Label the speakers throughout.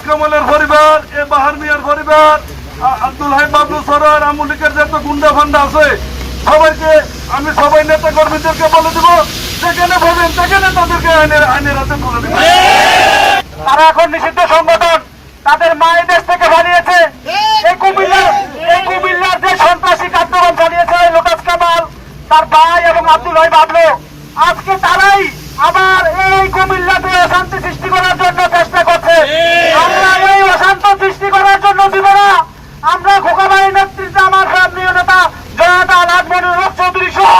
Speaker 1: কামালের পরিবার, এ বাহার মিয়ার পরিবার, আব্দুল হাই বাবলু সরার আওয়ামী লীগের যত গুন্ডা ফান্ডা আছে সবাইকে আমি সবাই নেতা কর্মীদেরকে বলে দেবো, যেখানে ভাবেন সেখানে তাদেরকে আইনের হাতে তুলে দেবো। তারা এখন নিষিদ্ধ সংগঠন, তাদের মায়ের দেশ থেকে বানিয়েছে। এই কুমিল্লার যে সন্ত্রাসী কার্যক্রম চালিয়েছে লোটাস কামাল, তার ভাই এবং আব্দুল হাই বাবলু, আজকে তারাই আবার এই কুমিল্লাতে অশান্তি সৃষ্টি করার জন্য চেষ্টা করছে। আমরা এই অশান্তি সৃষ্টি করার জন্য দিব না। আমরা খোকাবাড়ির নেতৃত্বে আমার প্রিয় নেতা জনতা আলহামদুল হক চৌধুরী সহ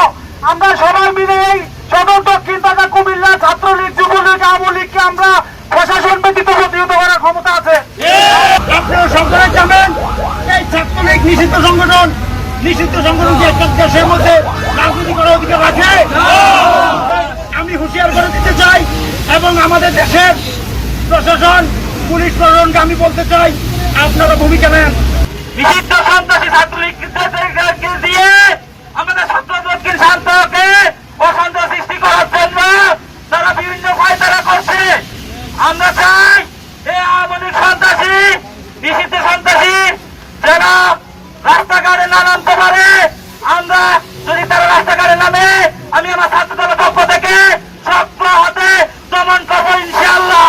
Speaker 1: আমরা সবাই মিলে এই সদর দক্ষিণ তথা কুমিল্লা ছাত্রলীগ, যুবলীগ, আওয়ামী লীগকে আমরা প্রশাসন ব্যতীত প্রতিহত করার ক্ষমতা আছে। আপনারা সকলে জানেন এই ছাত্রলীগ নিষিদ্ধ সংগঠন কি একটা দেশের মধ্যে রাজনীতি করার অধিকার রাখে? আমি হুঁশিয়ার করে দিতে চাই এবং আমাদের দেশের প্রশাসন, পুলিশ প্রশাসনকে আমি বলতে চাই, আপনারা ভূমিকা নেন। নিষিদ্ধ সন্ত্রাসী ছাত্রলীগকে দিয়ে আমাদের ছাত্রলীগকে শান্তকে অশান্তি সৃষ্টি করার জন্য তারা বিভিন্ন ফায়দারা করছে। আমরা চাই এই আওয়ামী লীগ সন্ত্রাসী, নিষিদ্ধ সন্ত্রাসী যারা রাস্তাঘাটে না নামতে পারে, আমরা যদি তারা রাস্তাঘাটে নামে আমি আমার ছাত্র দলের পক্ষ থেকে শক্ত হাতে দমন করবো ইনশাআল্লাহ।